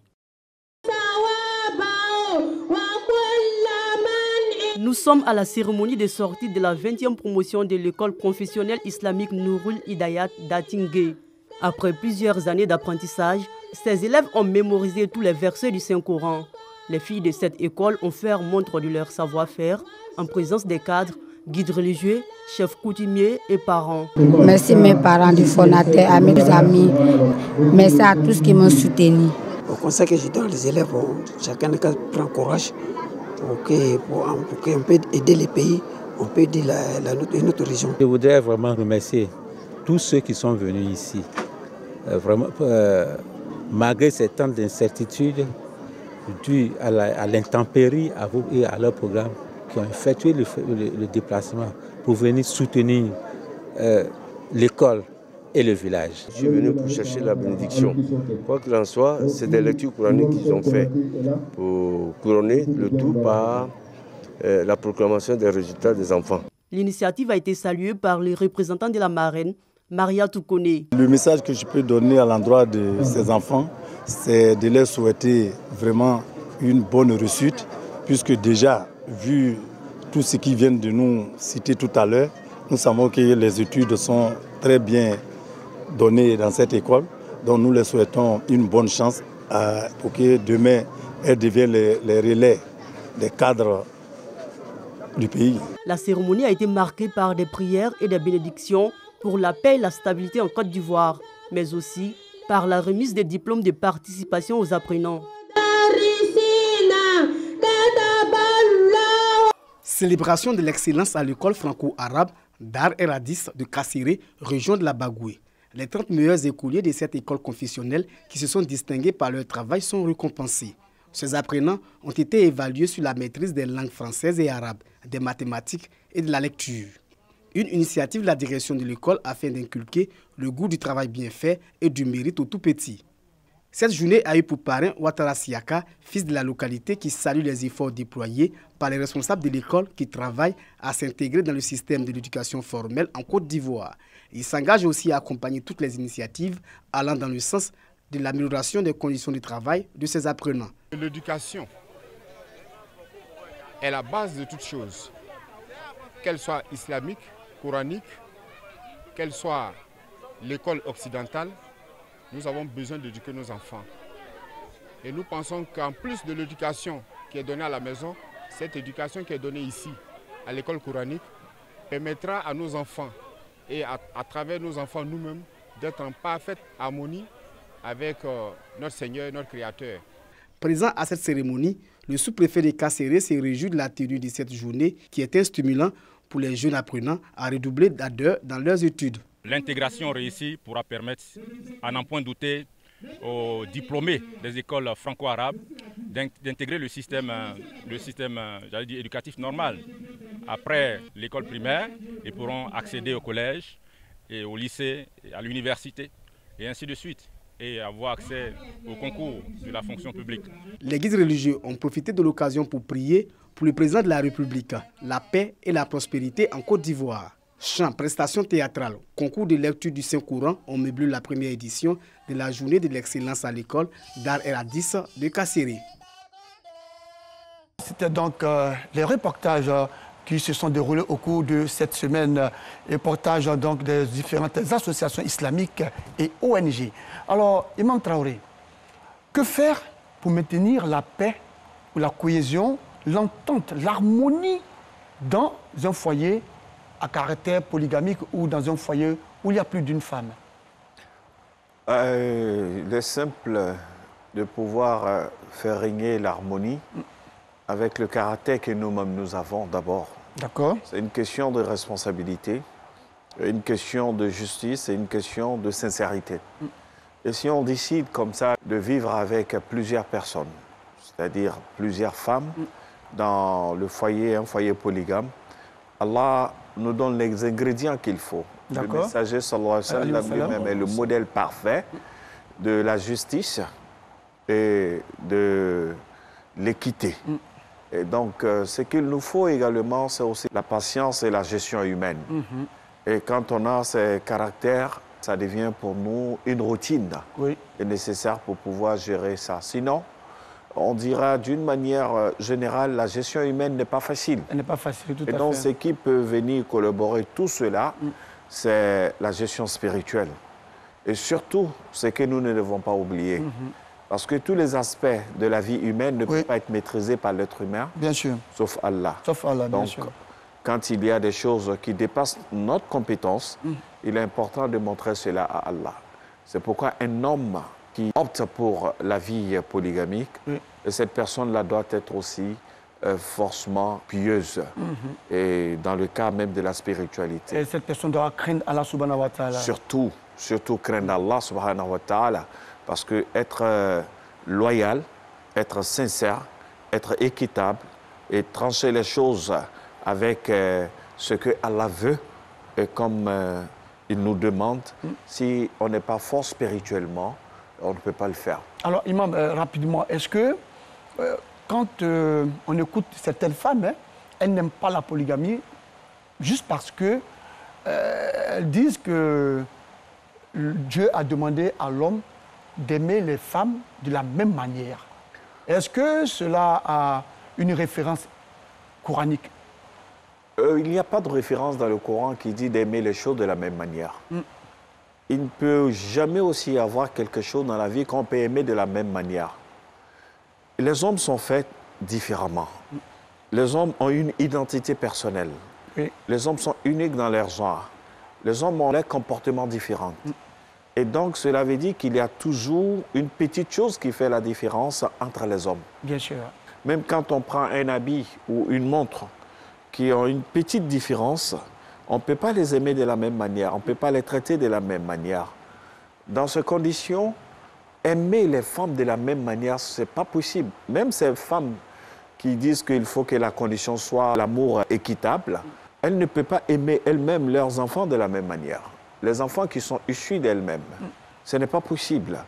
Nous sommes à la cérémonie de sortie de la 20e promotion de l'école confessionnelle islamique Nourul Hidayat d'Atingué. Après plusieurs années d'apprentissage, ces élèves ont mémorisé tous les versets du Saint-Coran. Les filles de cette école ont fait montre de leur savoir-faire en présence des cadres, guides religieux, chefs coutumiers et parents. Merci mes parents du fondateur, à mes amis. Merci à tous qui m'ont soutenu. Au conseil que je donne aux élèves, chacun de cas prend courage pour qu'on peut aider les pays, on peut aider notre région. Je voudrais vraiment remercier tous ceux qui sont venus ici. Vraiment, malgré ces temps d'incertitude, dû à l'intempérie et à leur programme, qui ont effectué le déplacement pour venir soutenir l'école et le village. Je suis venu pour chercher la bénédiction. Quoi qu'il en soit, c'est des lectures coraniques qu'ils ont fait pour couronner le tout par la proclamation des résultats des enfants. L'initiative a été saluée par les représentants de la marraine, Maria Toukone. Le message que je peux donner à l'endroit de ces enfants, c'est de leur souhaiter vraiment une bonne réussite, puisque déjà, vu tout ce qu'ils viennent de nous citer tout à l'heure, nous savons que les études sont très bien données dans cette école. Donc nous leur souhaitons une bonne chance pour que demain, elles deviennent les relais des cadres du pays. La cérémonie a été marquée par des prières et des bénédictions pour la paix et la stabilité en Côte d'Ivoire, mais aussi par la remise des diplômes de participation aux apprenants. Célébration de l'excellence à l'école franco-arabe Dar El Hadis de Kasséré, région de la Bagoué. Les 30 meilleurs écoliers de cette école confessionnelle qui se sont distingués par leur travail sont récompensés. Ces apprenants ont été évalués sur la maîtrise des langues françaises et arabes, des mathématiques et de la lecture. Une initiative de la direction de l'école afin d'inculquer le goût du travail bien fait et du mérite aux tout-petits. Cette journée a eu pour parrain Ouattara Siaka, fils de la localité, qui salue les efforts déployés par les responsables de l'école qui travaillent à s'intégrer dans le système de l'éducation formelle en Côte d'Ivoire. Il s'engage aussi à accompagner toutes les initiatives allant dans le sens de l'amélioration des conditions de travail de ces apprenants. L'éducation est la base de toute chose, qu'elle soit islamique, coranique, qu'elle soit l'école occidentale. Nous avons besoin d'éduquer nos enfants. Et nous pensons qu'en plus de l'éducation qui est donnée à la maison, cette éducation qui est donnée ici, à l'école coranique, permettra à nos enfants et à travers nos enfants nous-mêmes d'être en parfaite harmonie avec notre Seigneur et notre Créateur. Présent à cette cérémonie, le sous-préfet de Kasséré s'est réjoui de la tenue de cette journée qui est un stimulant pour les jeunes apprenants à redoubler d'ardeur dans leurs études. L'intégration réussie pourra permettre, à n'en point douter, aux diplômés des écoles franco-arabes d'intégrer le système j'allais dire, éducatif normal. Après l'école primaire, ils pourront accéder au collège, et au lycée, et à l'université, et ainsi de suite, et avoir accès au concours de la fonction publique. Les guides religieux ont profité de l'occasion pour prier pour le président de la République, la paix et la prospérité en Côte d'Ivoire. Chants, prestations théâtrales, concours de lecture du Saint-Coran ont meublé la première édition de la journée de l'excellence à l'école Dar El Hadis de Kasséré. C'était donc les reportages qui se sont déroulés au cours de cette semaine, reportages donc des différentes associations islamiques et ONG. Alors, Imam Traoré, que faire pour maintenir la paix, ou la cohésion, l'entente, l'harmonie dans un foyer à caractère polygamique ou dans un foyer où il y a plus d'une femme? Il est simple de pouvoir faire régner l'harmonie avec le caractère que nous-mêmes nous avons d'abord. D'accord. C'est une question de responsabilité, une question de justice et une question de sincérité. Et si on décide comme ça de vivre avec plusieurs personnes, c'est-à-dire plusieurs femmes, dans le foyer, un foyer polygame, Allah nous donne les ingrédients qu'il faut. Le messager sallallahu alayhi wa sallam lui-même est le modèle parfait de la justice et de l'équité. Et donc, ce qu'il nous faut également, c'est aussi la patience et la gestion humaine. Et quand on a ces caractères, ça devient pour nous une routine nécessaire pour pouvoir gérer ça. Sinon, on dira d'une manière générale, la gestion humaine n'est pas facile. Elle n'est pas facile, tout à fait. Et donc, ce qui peut venir collaborer tout cela, c'est la gestion spirituelle. Et surtout, ce que nous ne devons pas oublier. Parce que tous les aspects de la vie humaine ne peuvent pas être maîtrisés par l'être humain. Bien sûr. Sauf Allah. Sauf Allah, bien donc, sûr. Quand il y a des choses qui dépassent notre compétence, il est important de montrer cela à Allah. C'est pourquoi un homme qui opte pour la vie polygamique, cette personne-là doit être aussi forcément pieuse. Et dans le cas même de la spiritualité. Et cette personne doit craindre Allah subhanahu wa ta'ala. Surtout craindre Allah subhanahu wa ta'ala. Parce que être loyal, être sincère, être équitable et trancher les choses avec ce que Allah veut et comme il nous demande, si on n'est pas fort spirituellement, on ne peut pas le faire. Alors, Imam, rapidement, est-ce que quand on écoute certaines femmes, elles n'aiment pas la polygamie juste parce que elles disent que Dieu a demandé à l'homme d'aimer les femmes de la même manière. Est-ce que cela a une référence coranique? Il n'y a pas de référence dans le Coran qui dit d'aimer les choses de la même manière. Il ne peut jamais aussi y avoir quelque chose dans la vie qu'on peut aimer de la même manière. Les hommes sont faits différemment. Les hommes ont une identité personnelle. Les hommes sont uniques dans leur genre. Les hommes ont des comportements différents. Et donc, cela veut dire qu'il y a toujours une petite chose qui fait la différence entre les hommes. Bien sûr. Même quand on prend un habit ou une montre qui ont une petite différence, on ne peut pas les aimer de la même manière, on ne peut pas les traiter de la même manière. Dans ces conditions, aimer les femmes de la même manière, ce n'est pas possible. Même ces femmes qui disent qu'il faut que la condition soit l'amour équitable, elles ne peuvent pas aimer elles-mêmes leurs enfants de la même manière. Les enfants qui sont issus d'elles-mêmes. Ce n'est pas possible.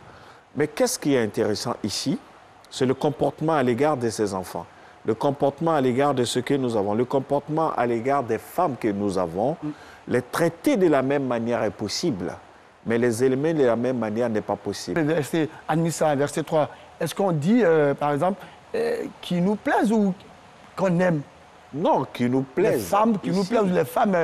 Mais qu'est-ce qui est intéressant ici? C'est le comportement à l'égard de ces enfants. Le comportement à l'égard de ce que nous avons. Le comportement à l'égard des femmes que nous avons. Les traiter de la même manière est possible. Mais les aimer de la même manière n'est pas possible. Verset An-Nisa, verset 3. Est-ce qu'on dit, par exemple, qui nous plaise ou qu'on aime? Non, qui nous plaisent. Les femmes qui nous plaisent, les femmes.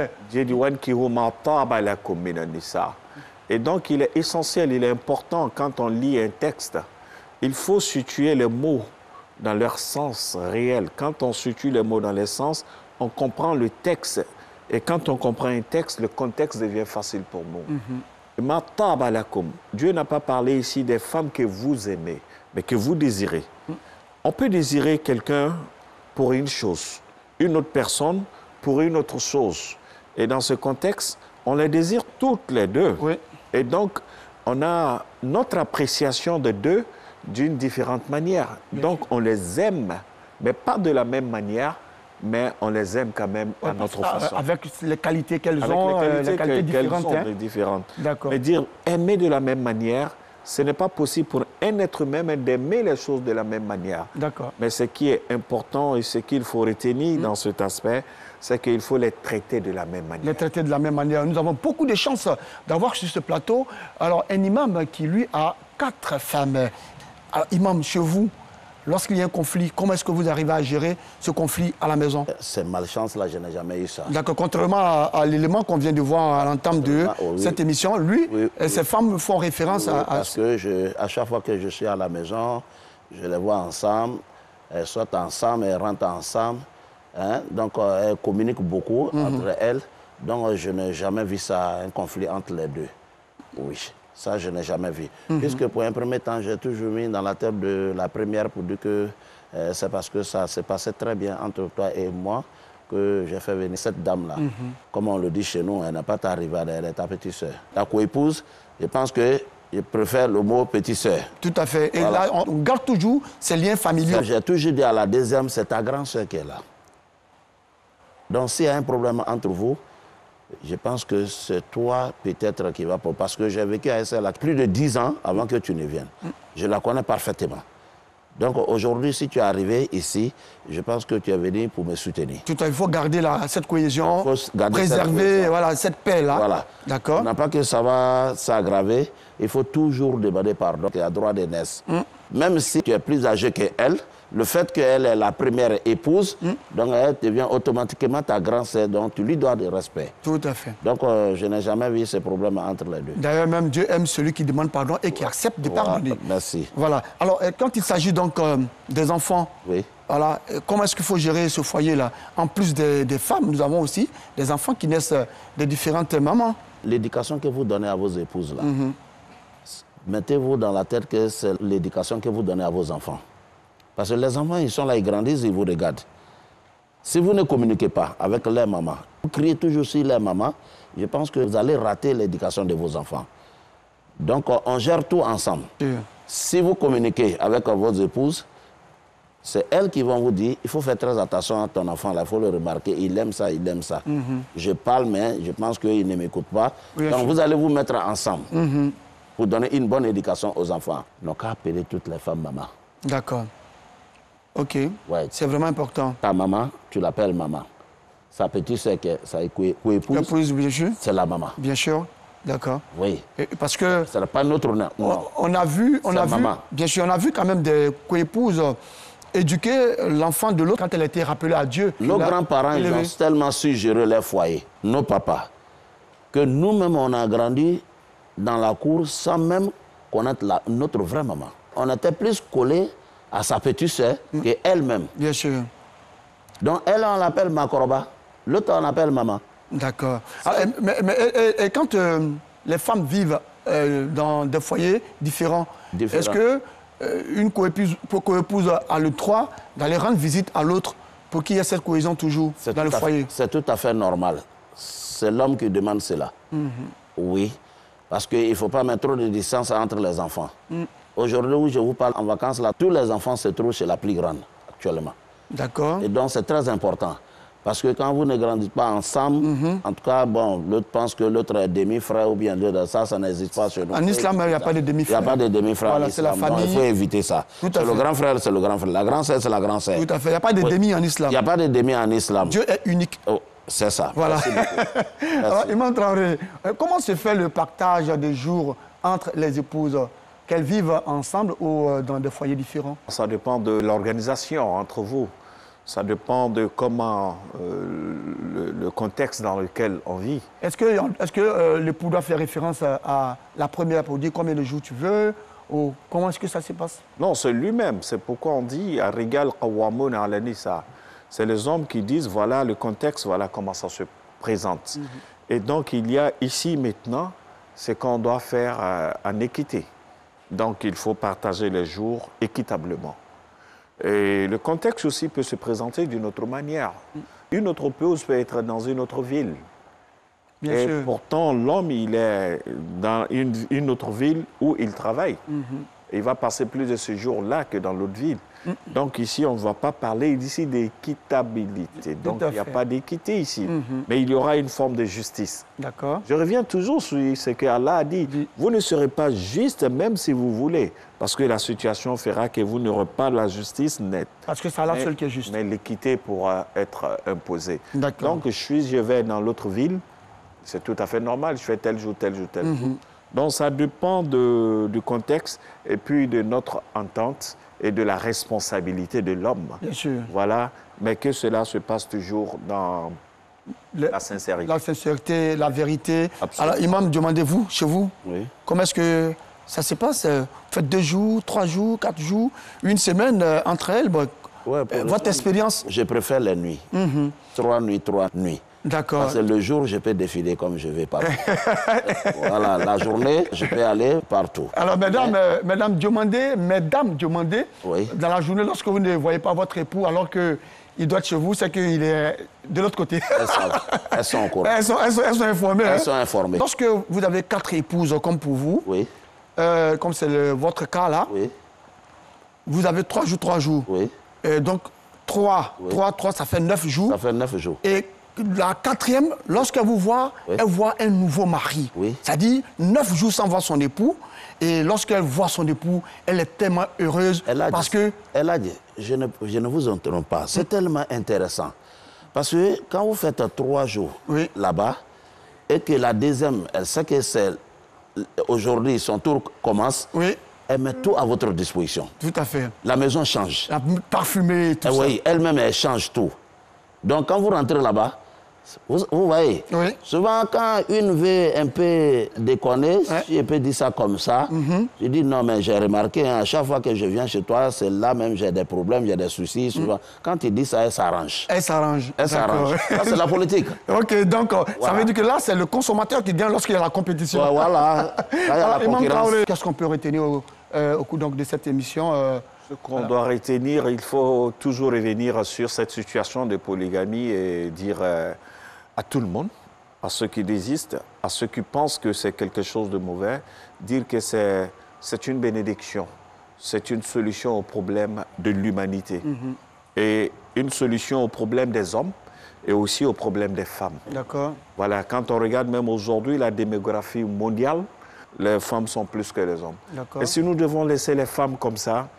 Et donc, il est essentiel, il est important, quand on lit un texte, il faut situer les mots dans leur sens réel. Quand on situe les mots dans leur sens, on comprend le texte. Et quand on comprend un texte, le contexte devient facile pour nous. Dieu n'a pas parlé ici des femmes que vous aimez, mais que vous désirez. On peut désirer quelqu'un pour une chose, une autre personne pour une autre chose. Et dans ce contexte, on les désire toutes les deux. Et donc, on a notre appréciation de deux d'une différente manière. Donc, on les aime, mais pas de la même manière, mais on les aime quand même à notre façon. Avec les qualités qu'elles ont, les qualités différentes. D'accord. Mais dire aimer de la même manière, ce n'est pas possible pour un être humain d'aimer les choses de la même manière. D'accord. Mais ce qui est important et ce qu'il faut retenir dans cet aspect, c'est qu'il faut les traiter de la même manière. Les traiter de la même manière. Nous avons beaucoup de chance d'avoir sur ce plateau alors un imam qui, lui, a 4 femmes. Alors, imam, chez vous, lorsqu'il y a un conflit, comment est-ce que vous arrivez à gérer ce conflit à la maison? Cette malchance-là, je n'ai jamais eu ça. D'accord. Contrairement à l'élément qu'on vient de voir à l'entame de cette émission, lui, ces femmes font référence à... Parce que à chaque fois que je suis à la maison, je les vois ensemble, elles sortent ensemble, elles rentrent ensemble. Hein? Donc, elles communiquent beaucoup entre elles. Donc, je n'ai jamais vu ça, un conflit entre les deux. Oui. Ça, je n'ai jamais vu. Puisque pour un premier temps, j'ai toujours mis dans la tête de la première pour dire que c'est parce que ça s'est passé très bien entre toi et moi que j'ai fait venir cette dame-là. Comme on le dit chez nous, elle n'a pas ta rivale, elle est ta petite sœur. Ta coépouse, je pense que je préfère le mot petite sœur. Tout à fait. Et là, on garde toujours ces liens familiaux. J'ai toujours dit à la deuxième, c'est ta grande sœur qui est là. Donc, s'il y a un problème entre vous, je pense que c'est toi peut-être qui va... Parce que j'ai vécu avec elle plus de 10 ans avant que tu ne viennes. Je la connais parfaitement. Donc aujourd'hui, si tu es arrivé ici, je pense que tu es venu pour me soutenir. Tout à fait, il faut garder cette cohésion, garder préserver cette paix-là. Voilà. D'accord. On n'a pas que ça va s'aggraver, il faut toujours demander pardon. Tu as droit d'aînesse. Même si tu es plus âgé qu'elle, le fait qu'elle est la première épouse, donc elle devient automatiquement ta grand-sœur, donc tu lui dois du respect. Tout à fait. Donc je n'ai jamais vu ces problèmes entre les deux. D'ailleurs, même Dieu aime celui qui demande pardon et qui accepte de pardonner. Merci. Voilà. Alors, quand il s'agit donc des enfants, voilà, comment est-ce qu'il faut gérer ce foyer-là? En plus des femmes, nous avons aussi des enfants qui naissent de différentes mamans. L'éducation que vous donnez à vos épouses, là, mettez-vous dans la tête que c'est l'éducation que vous donnez à vos enfants. Parce que les enfants, ils sont là, ils grandissent, ils vous regardent. Si vous ne communiquez pas avec leur maman, vous criez toujours sur leur maman, je pense que vous allez rater l'éducation de vos enfants. Donc, on gère tout ensemble. Si vous communiquez avec vos épouses, c'est elles qui vont vous dire, il faut faire très attention à ton enfant, là, il faut le remarquer, il aime ça, il aime ça. Je parle, mais je pense qu'il ne m'écoute pas. Donc, vous allez vous mettre ensemble pour donner une bonne éducation aux enfants. Donc, qu'à appeler toutes les femmes maman. D'accord. Ok, c'est vraiment important. Ta maman, tu l'appelles maman. Sa petite sœur, sa épouse, c'est la maman. Bien sûr, d'accord. Oui. Parce que... Ce n'est pas notre nom. On a vu, bien sûr, on a vu quand même des coépouses éduquer l'enfant de l'autre quand elle a été rappelée à Dieu. Nos grands-parents, ils ont tellement su gérer leur foyer, nos papas, que nous-mêmes, on a grandi dans la cour sans même connaître notre vraie maman. On était plus collés à sa petite sœur qu'elle-même. Bien sûr. Donc elle, on l'appelle Makoroba, l'autre, on l'appelle maman. D'accord. Et quand les femmes vivent dans des foyers différents. Est-ce que une coépouse a le droit d'aller rendre visite à l'autre pour qu'il y ait cette cohésion toujours dans le foyer? C'est tout à fait normal. C'est l'homme qui demande cela. Oui, parce qu'il ne faut pas mettre trop de distance entre les enfants. Aujourd'hui, où je vous parle en vacances, là, tous les enfants se trouvent chez la plus grande, actuellement. D'accord. Et donc, c'est très important. Parce que quand vous ne grandissez pas ensemble, en tout cas, bon, l'autre pense que l'autre est demi-frère ou bien l'autre, ça n'existe pas chez nous. En islam, il n'y a pas de demi-frère. Il n'y a pas de demi-frère. Voilà, c'est la famille. Donc, il faut éviter ça. C'est le grand frère, c'est le grand frère. La grande sœur, c'est la grande sœur. Tout à fait. Il n'y a pas de demi en islam. Il n'y a pas de demi en islam. Dieu est unique. Oh, c'est ça. Voilà. Alors, Imam Traoré, comment se fait le partage des jours entre les épouses, qu'elles vivent ensemble ou dans des foyers différents? Ça dépend de l'organisation entre vous. Ça dépend de comment, le contexte dans lequel on vit. Est-ce que l'époux doit faire référence à la première pour dire combien de jours tu veux ou comment est-ce que ça se passe? Non, c'est lui-même. C'est pourquoi on dit « Ar-rigal qawwamun ala nisa ». C'est les hommes qui disent « voilà le contexte, voilà comment ça se présente ». Et donc, il y a ici maintenant, c'est qu'on doit faire en équité. Donc, il faut partager les jours équitablement. Et le contexte aussi peut se présenter d'une autre manière. Une autre épouse peut être dans une autre ville. Bien et sûr. pourtant, l'homme, il est dans une autre ville où il travaille. Il va passer plus de ce jour-là que dans l'autre ville. Donc ici, on ne va pas parler ici d'équitabilité. Donc il n'y a pas d'équité ici. Mais il y aura une forme de justice. D'accord. Je reviens toujours sur ce qu'Allah a dit. Vous ne serez pas juste même si vous voulez. Parce que la situation fera que vous n'aurez pas la justice nette. Parce que c'est Allah seul qui est juste. Mais l'équité pourra être imposée. D'accord. Donc je vais dans l'autre ville. C'est tout à fait normal. Je fais tel jour, tel jour, tel jour. Donc ça dépend du contexte et puis de notre entente et de la responsabilité de l'homme. Bien sûr. Voilà, mais que cela se passe toujours dans la sincérité. La sincérité, la vérité. Absolument. Alors, Imam, demandez-vous, chez vous, comment est-ce que ça se passe? Vous faites 2 jours, 3 jours, 4 jours, une semaine entre elles. Bon, votre expérience? Je préfère les nuits. 3 nuits, 3 nuits. D'accord. Parce que le jour, je peux défiler comme je vais partout. Voilà, la journée, je peux aller partout. Alors, mesdames Diomandé, dans la journée, lorsque vous ne voyez pas votre époux alors qu'il doit être chez vous, c'est qu'il est de l'autre côté. Elles sont au courant. Elles sont informées. Elles sont informées. Lorsque vous avez 4 épouses comme pour vous, comme c'est votre cas là, vous avez 3 jours, 3 jours. Donc, 3, ça fait 9 jours. Ça fait 9 jours. Et la quatrième, lorsqu'elle vous voit, elle voit un nouveau mari. C'est-à-dire 9 jours sans voir son époux. Et lorsqu'elle voit son époux, elle est tellement heureuse parce que... Elle a dit, je ne vous interromps pas, c'est tellement intéressant. Parce que quand vous faites 3 jours là-bas, et que la deuxième, elle sait que c'est aujourd'hui son tour commence, elle met tout à votre disposition. Tout à fait. La maison change. La parfumée, tout ça. Oui, elle-même, elle change tout. Donc quand vous rentrez là-bas, vous voyez, souvent quand une veut un peu déconner, si je peux dire ça comme ça, je dis non, mais j'ai remarqué, à chaque fois que je viens chez toi, c'est là même j'ai des problèmes, j'ai des soucis. Souvent. Quand tu dis ça, elle s'arrange. Elle s'arrange. Elle s'arrange. Ça, c'est la politique. Ok, donc ça veut dire que là, c'est le consommateur qui gagne lorsqu'il y a la compétition. Voilà. Qu'est-ce qu'on peut retenir au cours donc, de cette émission Ce qu'on doit retenir, il faut toujours revenir sur cette situation de polygamie et dire à tout le monde, à ceux qui désistent, à ceux qui pensent que c'est quelque chose de mauvais, dire que c'est une bénédiction, c'est une solution au problème de l'humanité et une solution au problème des hommes et aussi au problème des femmes. D'accord. Voilà, quand on regarde même aujourd'hui la démographie mondiale, les femmes sont plus que les hommes. Et si nous devons laisser les femmes comme ça,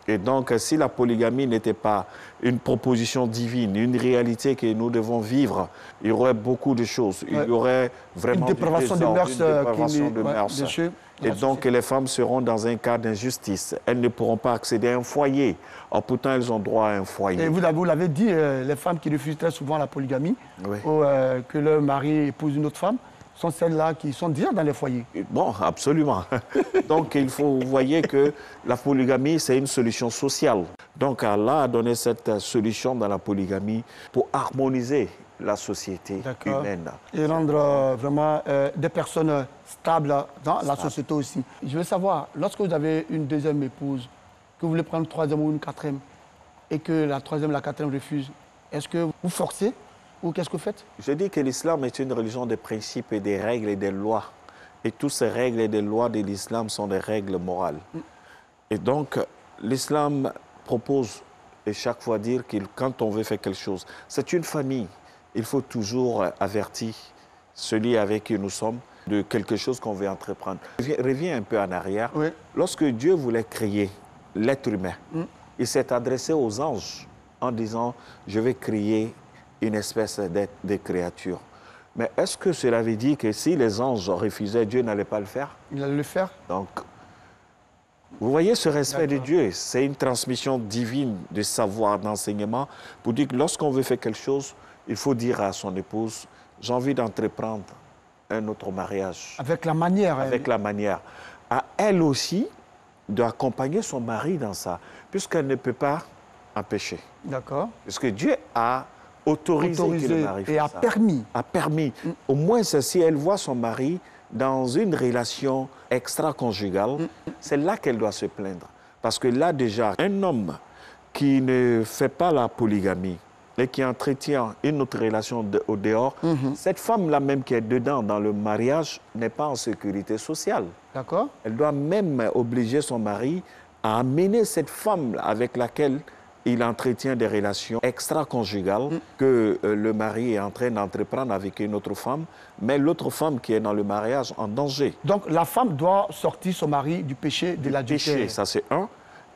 et donc si la polygamie n'était pas une proposition divine, une réalité que nous devons vivre, il y aurait beaucoup de choses. Il y aurait vraiment une dépravation de mœurs. Et donc les femmes seront dans un cas d'injustice. Elles ne pourront pas accéder à un foyer. Or pourtant, elles ont droit à un foyer. Et vous l'avez dit, les femmes qui refusent très souvent la polygamie, ou que leur mari épouse une autre femme, sont celles-là qui sont déjà dans les foyers. Bon, absolument. Donc, il faut, vous voyez que la polygamie, c'est une solution sociale. Donc, Allah a donné cette solution dans la polygamie pour harmoniser la société humaine. Et rendre vraiment des personnes stables dans la société aussi. Je veux savoir, lorsque vous avez une deuxième épouse, que vous voulez prendre une troisième ou une quatrième, et que la troisième et la quatrième refusent, est-ce que vous forcez ou qu'est-ce que vous faites? Je dis que l'islam est une religion des principes et des règles et des lois. Et toutes ces règles et des lois de l'islam sont des règles morales. Et donc, l'islam propose, et chaque fois dire que quand on veut faire quelque chose, c'est une famille. Il faut toujours avertir celui avec qui nous sommes de quelque chose qu'on veut entreprendre. Reviens un peu en arrière. Lorsque Dieu voulait créer l'être humain, il s'est adressé aux anges en disant « Je vais créer une espèce de créature ». Mais est-ce que cela veut dire que si les anges refusaient, Dieu n'allait pas le faire? Il allait le faire. Donc, vous voyez ce respect de Dieu, c'est une transmission divine de savoir, d'enseignement, pour dire que lorsqu'on veut faire quelque chose, il faut dire à son épouse, j'ai envie d'entreprendre un autre mariage. Avec la manière. Avec la manière. À elle aussi d'accompagner son mari dans ça, puisqu'elle ne peut pas empêcher. D'accord. Parce que Dieu a autorisé que le mari et a ça. permis. A permis. Au moins, si elle voit son mari dans une relation extra-conjugale, c'est là qu'elle doit se plaindre. Parce que là, déjà, un homme qui ne fait pas la polygamie et qui entretient une autre relation au dehors, cette femme-là même qui est dedans dans le mariage n'est pas en sécurité sociale. D'accord. Elle doit même obliger son mari à amener cette femme avec laquelle il entretient des relations extra-conjugales que le mari est en train d'entreprendre avec une autre femme, mais l'autre femme qui est dans le mariage en danger. Donc la femme doit sortir son mari du péché de l'adultère. Ça c'est un.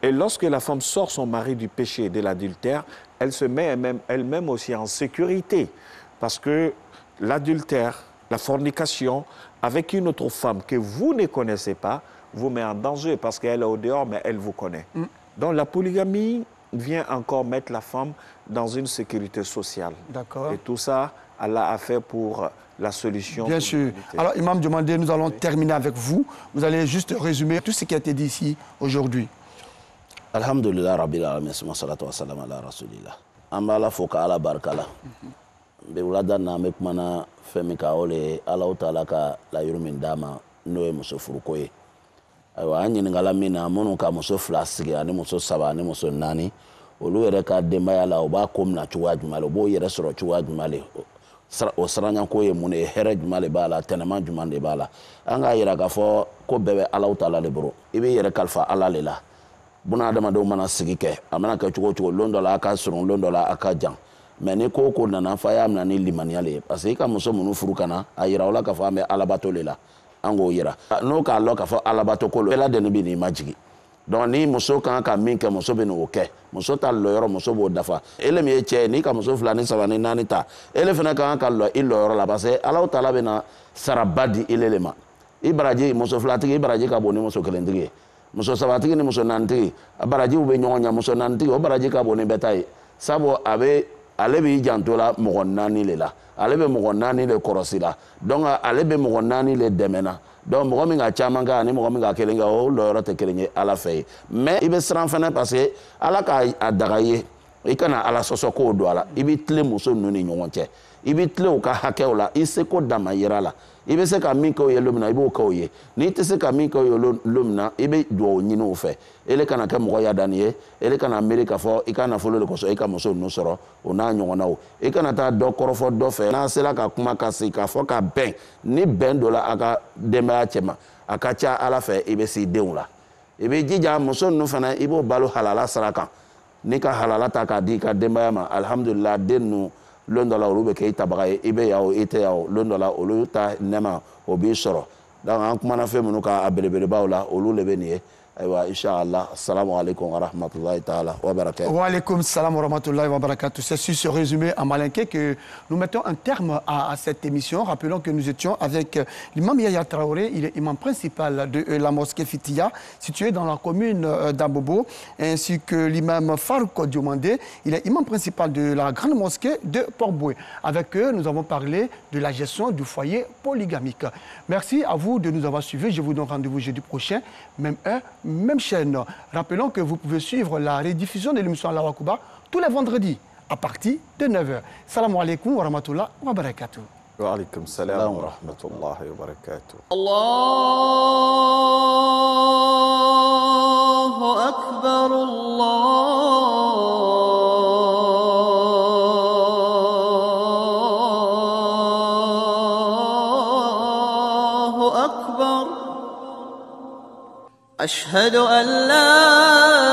Et lorsque la femme sort son mari du péché de l'adultère, elle se met elle-même aussi en sécurité. Parce que l'adultère, la fornication avec une autre femme que vous ne connaissez pas, vous met en danger parce qu'elle est au dehors, mais elle vous connaît. Donc la polygamie vient encore mettre la femme dans une sécurité sociale. D'accord. Et tout ça, Allah a fait pour la solution. Bien sûr. Alors, Imam Diomandé, nous allons terminer avec vous. Vous allez juste résumer tout ce qui a été dit ici aujourd'hui. Alhamdulillah rabbil alamin salatu wassalam ala rasulillah. Amala foka ala barkala. Be wulada na me kuma na fɛn min ka o le Alahu Taala ka layiru min d'a ma n'o ye muso furuko ye. Ayiwa an ɲininkala min na minnu ka muso 2 sigi ani muso 3 ani muso 4 olu yɛrɛ ka denbaya la u b'a ko mina cogoya jumɛn le u b'o yɛrɛ sɔrɔ cogoya jumɛn le o siranɲɛko ye mun de ye hɛrɛ jumɛn de b'a la tɛnɛman jumɛn de b'a la an k'a yira k'a fɔ ko bɛɛ bɛ Alahu Taala de bolo i b'i yɛrɛ kalifa Ala le la buna adamadenw mana sigi kɛ a mana kɛ cogo o cogo lon dɔ la a ka surun lon dɔ la a ka jan mais ni ko ko nana fa y'a minɛ ni limaniya le ye parce que i ka muso minnu furu ka na a yira o la k'a fɔ an bɛ alabato le la an k'o yira n'o k'a lɔn k'a fɔ alabato ko lo bɛɛ lajɛlen bɛ n'i ma jigin donc ni muso kan ka min kɛ muso bɛ n'o kɛ muso ta lɔyɔrɔ muso b'o dafa ele min ye cɛ ye n'i ka muso 2 ni 3 ni 4 ta ele fana kan ka lɔ i lɔyɔrɔ la parce que Alahu Taala bɛna saraba di ele le ma i baraji muso 2tigi i baraji ka bon ni muso 1tigi ye muso 3tigi ni muso 4tigi a barajiw bɛ ɲɔgɔn ɲɛ muso 4tigi o baraji ka bon ni bɛɛ ta ye sabu ale b'i janto la mɔgɔ 4 le la ale bɛ mɔgɔ 4 le kɔrɔsi la donc ale bɛ mɔgɔ 4 le dɛmɛna donc mɔgɔ min ka caman kɛ ani mɔgɔ min ka kelen kɛ o lɔyɔrɔ tɛ kelen ye Ala fɛ ye mais i bɛ siran fɛnɛ parce que Ala k'a daga i ye i kana Ala sɔsɔ kow don a la i bɛ tilen muso ninnu ni ɲɔgɔn cɛ i bɛ tilen u ka hakɛw la i seko dama yira la i bɛ se ka min kɛ o ye don min na i b'o kɛ o ye n'i tɛ se ka min kɛ o ye don min na i bɛ dugawu ɲini o fɛ ele kana kɛ mɔgɔ yadani ye ele kana miiri k'a fɔ i ka nafolo de kosɔn i ka muso ninnu sɔrɔ o n'a ɲɔgɔnnaw i kana taa dɔ kɔrɔfɔ dɔ fɛ n'a sera ka kuma ka sigi k'a fɔ ka bɛn ni bɛn dɔ la a ka denbaya cɛ ma a ka ca Ala fɛ i bɛ s'i denw la i bɛ jija muso ninnu fana i b'o balo halala sira kan n'i ka halala ta k'a di i ka denbaya ma alihamudulila den ninnu lon dɔ la olu bɛ kɛ i tabaga ye i bɛ yan o i tɛ yan o lon dɔ la olu ta nɛma o b'i sɔrɔ donc an kumana fɛn minnu kan a belebelebaw la olu le bɛ nin ye ayiwa inshallah assalamu alaikum wa rahmatullahi ta'ala wa barakatuh. Wa alaikum salam wa rahmatullahi wa barakatuh. C'est sur ce résumé en malinqué que nous mettons un terme à cette émission. Rappelons que nous étions avec l'imam Yahya Traoré, il est imam principal de la mosquée Fitiya, située dans la commune d'Abobo, ainsi que l'imam Farouk Diomandé, il est imam principal de la grande mosquée de Port-Boué. Avec eux, nous avons parlé de la gestion du foyer polygamique. Merci à vous de nous avoir suivis. Je vous donne rendez-vous jeudi prochain, même heure, même chaîne. Rappelons que vous pouvez suivre la rediffusion de l'émission Allahu Akbar tous les vendredis à partir de 9h. Salam alaikum wa rahmatullahi wa barakatuh. Wa alaikum salam wa rahmatullahi wa barakatuh. Allahu Akbar, Allahu Akbar. أشهد أن لا